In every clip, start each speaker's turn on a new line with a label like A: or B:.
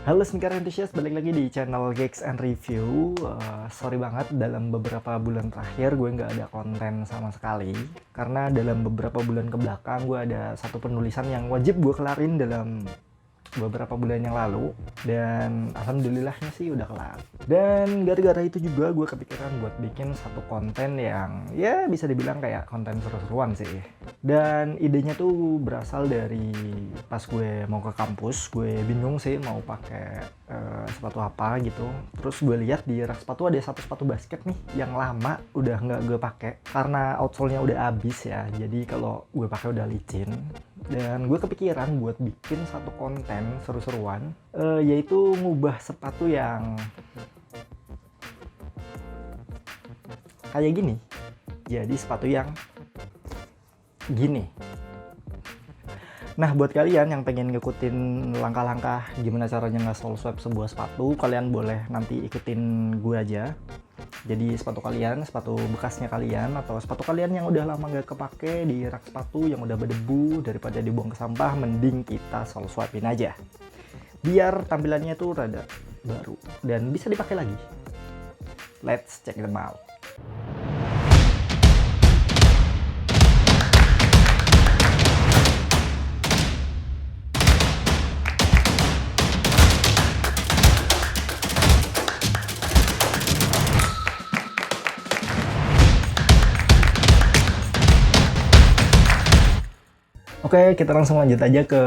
A: Halo sneaker enthusiast, balik lagi di channel Geeks and Review. Sorry banget, dalam beberapa bulan terakhir gue nggak ada konten sama sekali. Karena dalam beberapa bulan kebelakang gue ada satu penulisan yang wajib gue kelarin dalam beberapa bulan yang lalu. Dan alhamdulillahnya sih udah kelar. Dan gara-gara itu juga gue kepikiran buat bikin satu konten yang ya bisa dibilang kayak konten seru-seruan sih. Dan idenya tuh berasal dari pas gue mau ke kampus, gue bingung sih mau pakai sepatu apa gitu. Terus gue lihat di rak sepatu ada satu sepatu basket nih yang lama udah nggak gue pakai karena outsole-nya udah habis ya. Jadi kalau gue pakai udah licin. Dan gue kepikiran buat bikin satu konten seru-seruan, yaitu ngubah sepatu yang kayak gini jadi sepatu yang gini. Nah, buat kalian yang pengen ngikutin langkah-langkah gimana caranya nge-sole swap sebuah sepatu, kalian boleh nanti ikutin gue aja. Jadi sepatu kalian, sepatu bekasnya kalian, atau sepatu kalian yang udah lama gak kepake di rak sepatu yang udah berdebu, daripada dibuang ke sampah, mending kita sole swapin aja. Biar tampilannya tuh rada baru dan bisa dipakai lagi. Let's check them out. Oke, kita langsung lanjut aja ke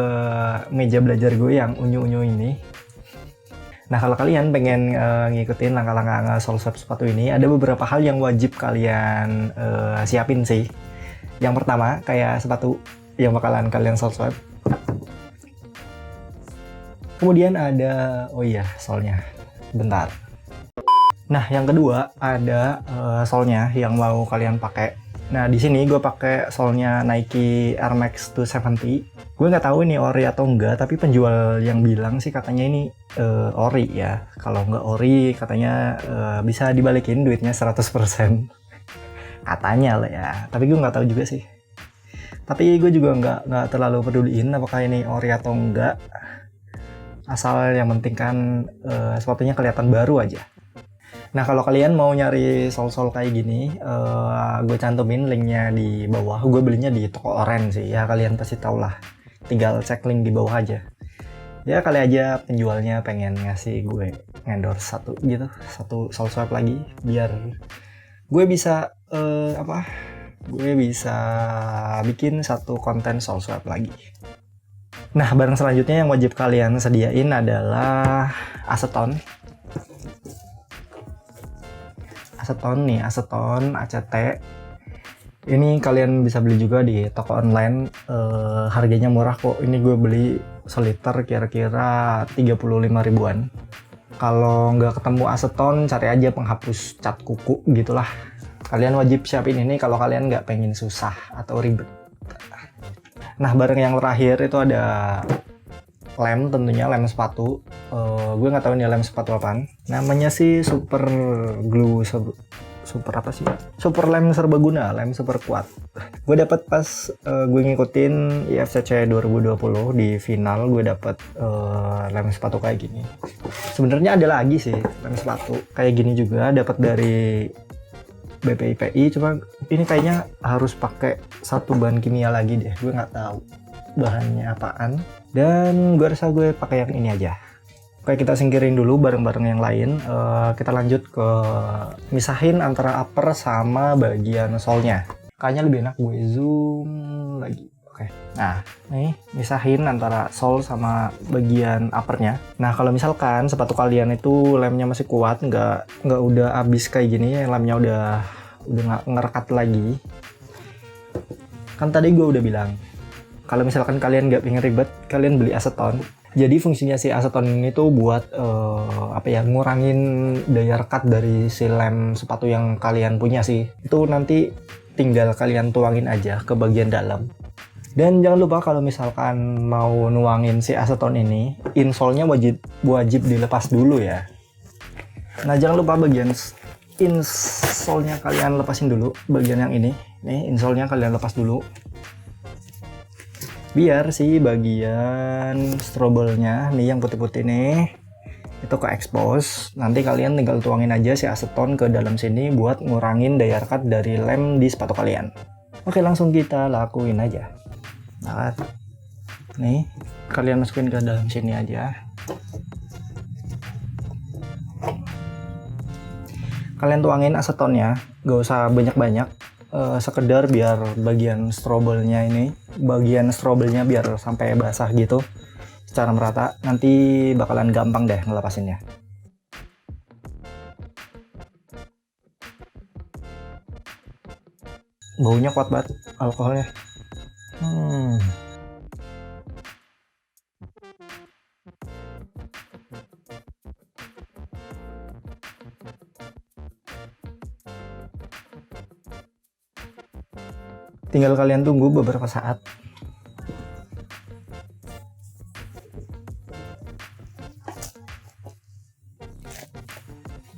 A: meja belajar gue yang unyu-unyu ini. Nah, kalau kalian pengen ngikutin langkah-langkah nge-sole swap sepatu ini, ada beberapa hal yang wajib kalian siapin sih. Yang pertama, kayak sepatu yang bakalan kalian sole swap. Kemudian ada, oh iya, solnya. Bentar. Nah, yang kedua ada solnya yang mau kalian pakai. Nah, di sini gue pakai solnya Nike Air Max 270. Gue nggak tahu ini ori atau enggak, tapi penjual yang bilang sih katanya ini ori ya. Kalau nggak ori, katanya bisa dibalikin duitnya 100%. Katanya lah ya, tapi gue nggak tahu juga sih. Tapi gue juga nggak terlalu peduliin apakah ini ori atau enggak. Asal yang penting kan sepatunya kelihatan baru aja. Nah, kalau kalian mau nyari sol-sol kayak gini, gue cantumin linknya di bawah. Gue belinya di toko oren sih, ya kalian pasti tau lah. Tinggal cek link di bawah aja. Ya kali aja penjualnya pengen ngasih gue endorse satu gitu, satu sol swap lagi, biar gue bisa gue bisa bikin satu konten sol swap lagi. Nah, barang selanjutnya yang wajib kalian sediain adalah aseton. Aseton ACT. Ini kalian bisa beli juga di toko online, harganya murah kok. Ini gue beli seliter kira-kira 35 ribuan. Kalau nggak ketemu aseton, cari aja penghapus cat kuku gitulah. Kalian wajib siapin ini kalau kalian nggak pengen susah atau ribet. Nah, barang yang terakhir itu ada lem, tentunya lem sepatu. Gue nggak tahu ini lem sepatu apaan. Namanya sih super glue, super apa sih? Super lem serbaguna, lem super kuat. Gue dapat pas gue ngikutin IFCC 2020 di final, gue dapat lem sepatu kayak gini. Sebenarnya ada lagi sih lem sepatu kayak gini juga, dapat dari BPIPI. Cuma ini kayaknya harus pakai satu bahan kimia lagi deh. Gue nggak tahu bahannya apaan. Dan gue rasa gue pakai yang ini aja. Oke, kita singkirin dulu barang-barang yang lain. Kita lanjut ke misahin antara upper sama bagian solnya. Kayaknya lebih enak gue zoom lagi. Oke. Nah, nih misahin antara sol sama bagian uppernya. Nah, kalau misalkan sepatu kalian itu lemnya masih kuat, nggak udah habis kayak gini, lemnya udah nggak ngerekat lagi. Kan tadi gue udah bilang, kalau misalkan kalian nggak pengen ribet, kalian beli aseton. Jadi fungsinya si aseton ini tuh buat ngurangin daya rekat dari si lem sepatu yang kalian punya sih. Itu nanti tinggal kalian tuangin aja ke bagian dalam. Dan jangan lupa kalau misalkan mau nuangin si aseton ini, insole-nya wajib dilepas dulu ya. Nah, jangan lupa bagian insole-nya kalian lepasin dulu, bagian yang ini. Nih, insole-nya kalian lepas dulu. Biar si bagian strobelnya nih yang putih-putih nih itu ke expose. Nanti kalian tinggal tuangin aja si aseton ke dalam sini buat ngurangin daya rekat dari lem di sepatu kalian. Oke, langsung kita lakuin aja. Nah, nih kalian masukin ke dalam sini aja. Kalian tuangin asetonnya, gak usah banyak-banyak, sekedar biar bagian strobelnya biar sampai basah gitu secara merata. Nanti bakalan gampang deh ngelepasinnya. Baunya kuat banget alkoholnya. Tinggal kalian tunggu beberapa saat.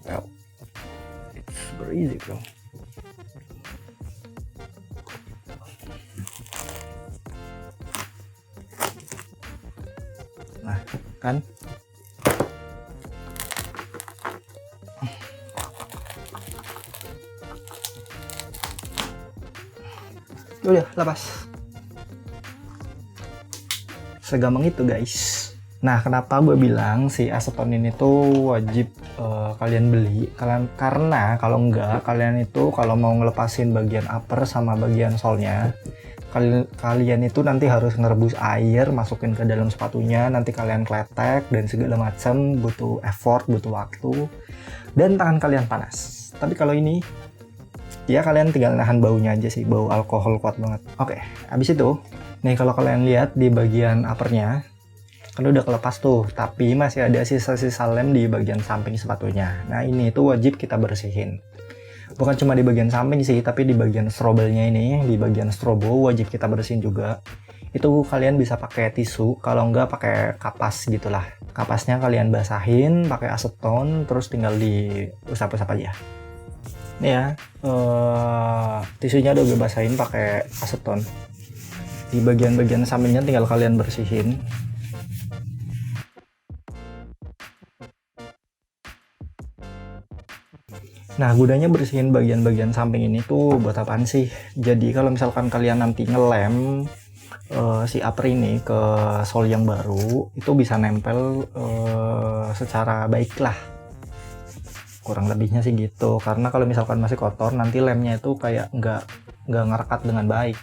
A: Well, it's very easy, bro. Nah, kan? Udah, lepas. Segampang itu, guys. Nah, kenapa gue bilang si aseton ini tuh wajib kalian beli? Karena kalau enggak, kalian itu kalau mau ngelepasin bagian upper sama bagian solnya, kalian itu nanti harus ngerebus air, masukin ke dalam sepatunya, nanti kalian kletek dan segala macam, butuh effort, butuh waktu, dan tangan kalian panas. Tapi kalau ini, ya kalian tinggal nahan baunya aja sih, bau alkohol kuat banget. Oke, habis itu, nih kalau kalian lihat di bagian uppernya, kan udah kelepas tuh, tapi masih ada sisa-sisa lem di bagian samping sepatunya. Nah ini tuh wajib kita bersihin. Bukan cuma di bagian samping sih, tapi di bagian strobelnya ini, di bagian strobo wajib kita bersihin juga. Itu kalian bisa pakai tisu, kalau enggak pakai kapas gitulah. Kapasnya kalian basahin pakai aseton, terus tinggal diusap-usap aja. Nih ya, tisunya udah gue basahin pakai aseton. Di bagian-bagian sampingnya tinggal kalian bersihin. Nah, gunanya bersihin bagian-bagian samping ini tuh buat apaan sih? Jadi kalau misalkan kalian nanti ngelem si upper ini ke sol yang baru, itu bisa nempel secara baik lah. Kurang lebihnya sih gitu. Karena kalau misalkan masih kotor, nanti lemnya itu kayak nggak ngerekat dengan baik.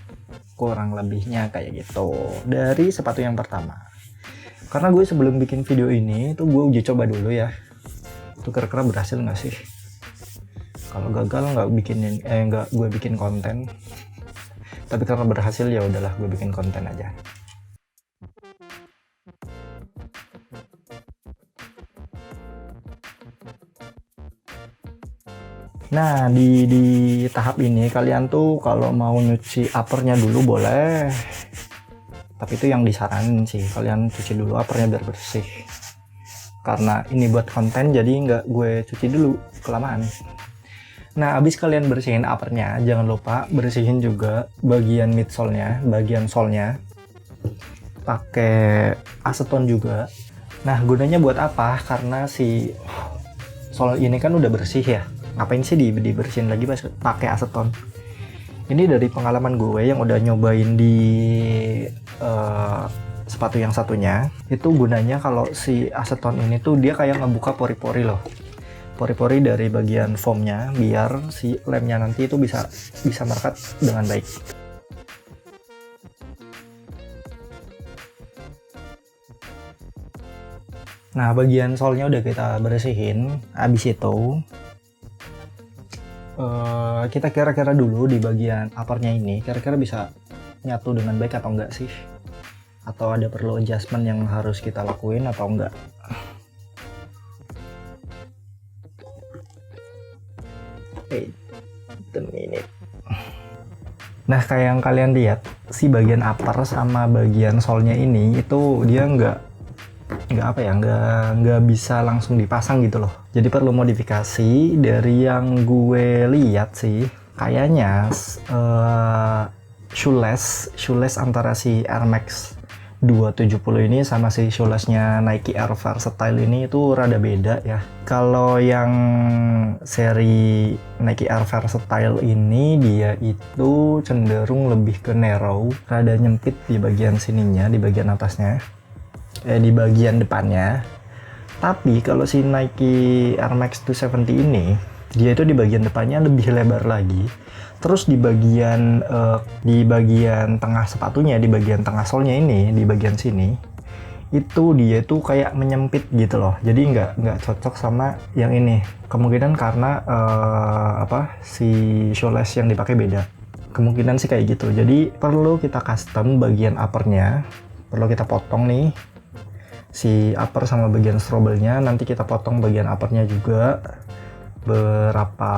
A: Kurang lebihnya kayak gitu. Dari sepatu yang pertama. Karena gue sebelum bikin video ini, tuh gue uji coba dulu ya. Itu kira-kira berhasil nggak sih? Kalau gagal nggak gue bikin konten. Tapi karena berhasil ya udahlah gue bikin konten aja. Nah di tahap ini kalian tuh kalau mau nyuci uppernya dulu boleh. Tapi itu yang disaranin sih, kalian cuci dulu uppernya biar bersih. Karena ini buat konten jadi nggak gue cuci dulu kelamaan. Nah, abis kalian bersihin uppernya, jangan lupa bersihin juga bagian midsole-nya, bagian solnya. Pakai aseton juga. Nah, gunanya buat apa? Karena si sol ini kan udah bersih ya. Ngapain sih dibersihin lagi pakai aseton? Ini dari pengalaman gue yang udah nyobain di sepatu yang satunya. Itu gunanya kalau si aseton ini tuh dia kayak ngebuka pori-pori loh. Pori-pori dari bagian foamnya biar si lemnya nanti itu bisa merekat dengan baik. Nah, bagian solnya udah kita bersihin. Habis itu kita kira-kira dulu di bagian uppernya ini kira-kira bisa nyatu dengan baik atau enggak sih? Atau ada perlu adjustment yang harus kita lakuin atau enggak? Wait a minute. Nah, kayak yang kalian lihat, si bagian upper sama bagian solnya ini itu dia nggak bisa langsung dipasang gitu loh. Jadi perlu modifikasi. Dari yang gue lihat sih, kayaknya shoeless antara si Air Max 270 ini sama si shoeless-nya Nike Air Versatile ini itu rada beda ya. Kalau yang seri Nike Air Versatile ini dia itu cenderung lebih ke narrow, rada nyempit di bagian sininya, di bagian atasnya, di bagian depannya. Tapi kalau si Nike Air Max 270 ini, dia itu di bagian depannya lebih lebar lagi. Terus di bagian tengah sepatunya, di bagian tengah solnya ini, di bagian sini, itu dia itu kayak menyempit gitu loh. Jadi nggak cocok sama yang ini. Kemungkinan karena si shoeless yang dipakai beda. Kemungkinan sih kayak gitu. Jadi perlu kita custom bagian uppernya, perlu kita potong nih si upper sama bagian strobelnya. Nanti kita potong bagian uppernya juga berapa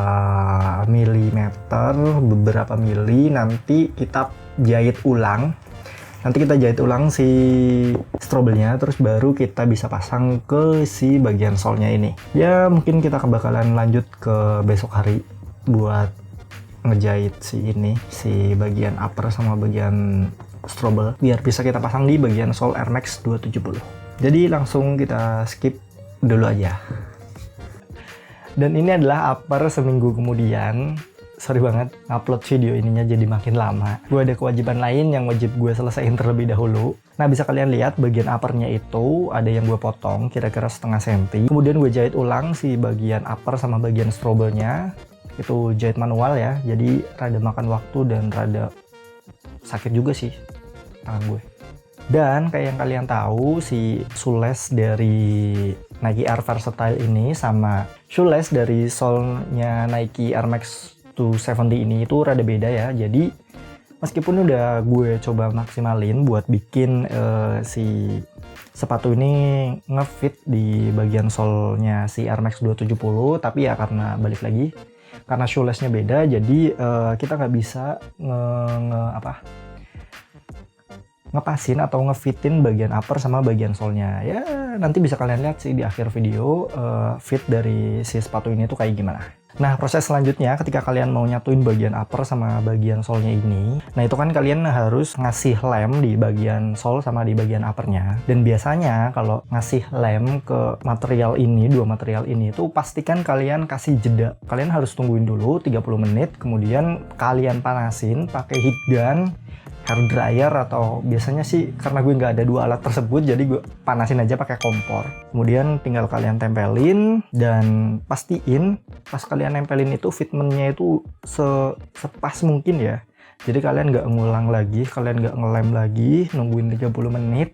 A: milimeter, beberapa mili, nanti kita jahit ulang. Nanti kita jahit ulang si strobelnya, terus baru kita bisa pasang ke si bagian solnya ini. Ya mungkin kita bakalan lanjut ke besok hari buat ngejahit si bagian upper sama bagian strobel biar bisa kita pasang di bagian sol Air Max 270. Jadi langsung kita skip dulu aja. Dan ini adalah upper seminggu kemudian. Sorry banget, upload video ininya jadi makin lama. Gue ada kewajiban lain yang wajib gue selesaiin terlebih dahulu. Nah, bisa kalian lihat bagian uppernya itu ada yang gue potong kira-kira setengah senti. Kemudian gue jahit ulang si bagian upper sama bagian strobelnya. Itu jahit manual ya, jadi rada makan waktu dan rada sakit juga sih tangan gue. Dan kayak yang kalian tahu, si shoeless dari Nike Air Versatile ini sama shoeless dari solnya Nike Air Max 270 ini itu rada beda ya. Jadi meskipun udah gue coba maksimalin buat bikin si sepatu ini ngefit di bagian solnya si Air Max 270, tapi ya karena balik lagi karena shoelessnya beda, jadi kita nggak bisa ngepasin atau ngefitin bagian upper sama bagian solnya. Ya nanti bisa kalian lihat sih di akhir video fit dari si sepatu ini tuh kayak gimana. Nah, proses selanjutnya ketika kalian mau nyatuin bagian upper sama bagian solnya ini, nah itu kan kalian harus ngasih lem di bagian sol sama di bagian uppernya. Dan biasanya kalau ngasih lem ke material ini, dua material ini tuh pastikan kalian kasih jeda. Kalian harus tungguin dulu 30 menit, kemudian kalian panasin pakai heat gun, hair dryer, atau biasanya sih karena gue nggak ada dua alat tersebut jadi gue panasin aja pakai kompor. Kemudian tinggal kalian tempelin dan pastiin pas kalian nempelin itu fitmentnya itu sepas mungkin ya. Jadi kalian nggak ngulang lagi, kalian nggak ngelem lagi, nungguin 30 menit,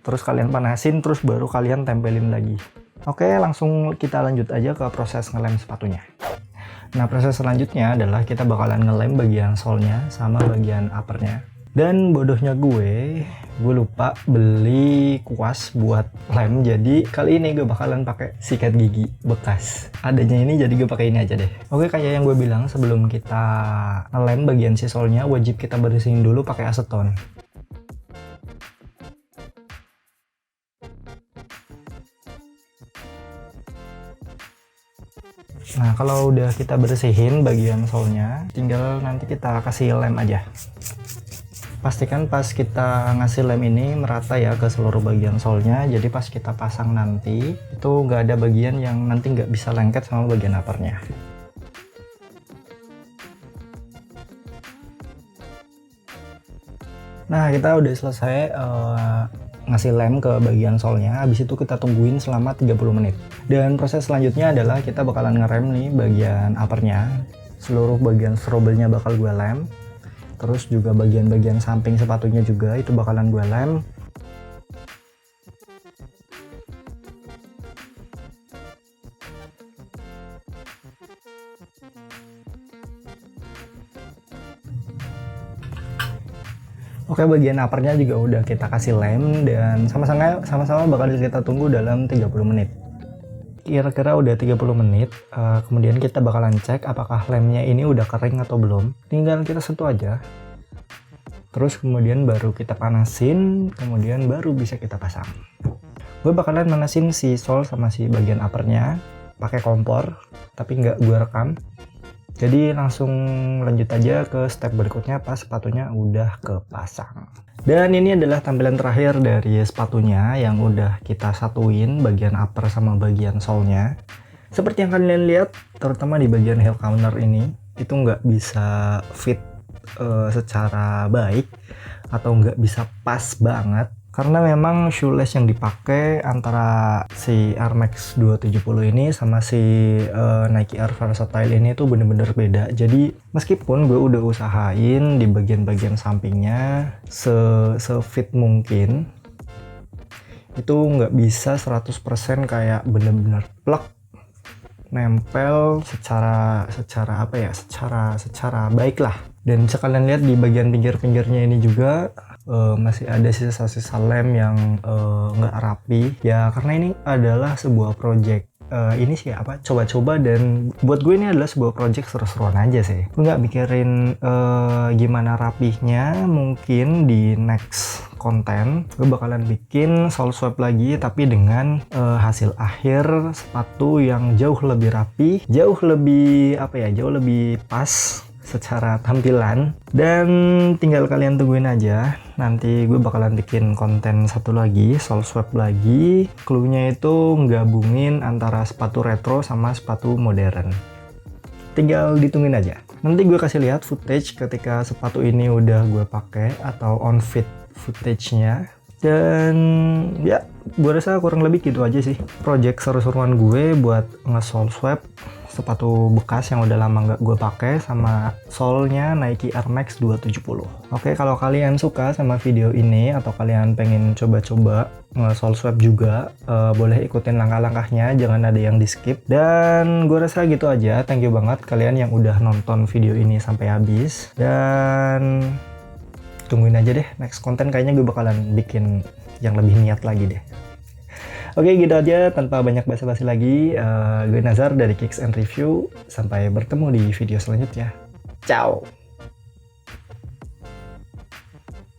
A: terus kalian panasin, terus baru kalian tempelin lagi. Oke, langsung kita lanjut aja ke proses ngelem sepatunya. Nah, proses selanjutnya adalah kita bakalan ngelem bagian solnya sama bagian uppernya. Dan bodohnya gue lupa beli kuas buat lem. Jadi kali ini gue bakalan pakai sikat gigi bekas. Adanya ini jadi gue pakai ini aja deh. Oke, kayak yang gue bilang sebelum kita ngelem bagian si solnya wajib kita bersihin dulu pakai aseton. Nah, kalau udah kita bersihin bagian solnya, tinggal nanti kita kasih lem aja. Pastikan pas kita ngasih lem ini merata ya ke seluruh bagian solnya, jadi pas kita pasang nanti itu nggak ada bagian yang nanti nggak bisa lengket sama bagian uppernya. Nah, kita udah selesai ngasih lem ke bagian solnya, habis itu kita tungguin selama 30 menit. Dan proses selanjutnya adalah kita bakalan ngerem nih bagian uppernya. Seluruh bagian strobelnya bakal gue lem. Terus juga bagian-bagian samping sepatunya juga itu bakalan gue lem. Oke, bagian uppernya juga udah kita kasih lem dan sama-sama bakal kita tunggu dalam 30 menit. Kira-kira udah 30 menit, kemudian kita bakalan cek apakah lemnya ini udah kering atau belum. Tinggal kita sentuh aja. Terus kemudian baru kita panasin, kemudian baru bisa kita pasang. Gue bakalan manasin si sol sama si bagian uppernya pakai kompor, tapi nggak gue rekam. Jadi langsung lanjut aja ke step berikutnya pas sepatunya udah kepasang. Dan ini adalah tampilan terakhir dari sepatunya yang udah kita satuin bagian upper sama bagian sole-nya. Seperti yang kalian lihat, terutama di bagian heel counter ini, itu nggak bisa fit secara baik atau nggak bisa pas banget. Karena memang shoelace yang dipakai antara si Air Max 270 ini sama si Nike Air Versatile ini tuh bener-bener beda. Jadi meskipun gue udah usahain di bagian-bagian sampingnya se-fit mungkin, itu nggak bisa 100% kayak bener-bener plek nempel secara baik lah. Dan bisa kalian lihat di bagian pinggir-pinggirnya ini juga masih ada sisa-sisa lem yang nggak rapi ya, karena ini adalah sebuah project ini sih coba-coba, dan buat gue ini adalah sebuah project seru-seruan aja sih. Gue nggak mikirin gimana rapihnya. Mungkin di next konten gue bakalan bikin sole swap lagi, tapi dengan hasil akhir sepatu yang jauh lebih rapi, jauh lebih pas secara tampilan. Dan tinggal kalian tungguin aja, nanti gue bakalan bikin konten satu lagi, sole swap lagi. Cluenya itu gabungin antara sepatu retro sama sepatu modern. Tinggal ditungguin aja. Nanti gue kasih lihat footage ketika sepatu ini udah gue pakai atau on fit footage-nya. Dan ya, gue rasa kurang lebih gitu aja sih project seru-seruan gue buat nge-sole swap sepatu bekas yang udah lama nggak gue pakai sama sole-nya Nike Air Max 270. Oke, kalau kalian suka sama video ini atau kalian pengen coba-coba nge-sole swap juga, boleh ikutin langkah-langkahnya, jangan ada yang di skip. Dan gue rasa gitu aja. Thank you banget kalian yang udah nonton video ini sampai habis. Dan tungguin aja deh next konten, kayaknya gue bakalan bikin yang lebih niat lagi deh. Oke, gitu aja tanpa banyak basa-basi lagi. Gue Nazar dari Kicks and Review. Sampai bertemu di video selanjutnya. Ciao.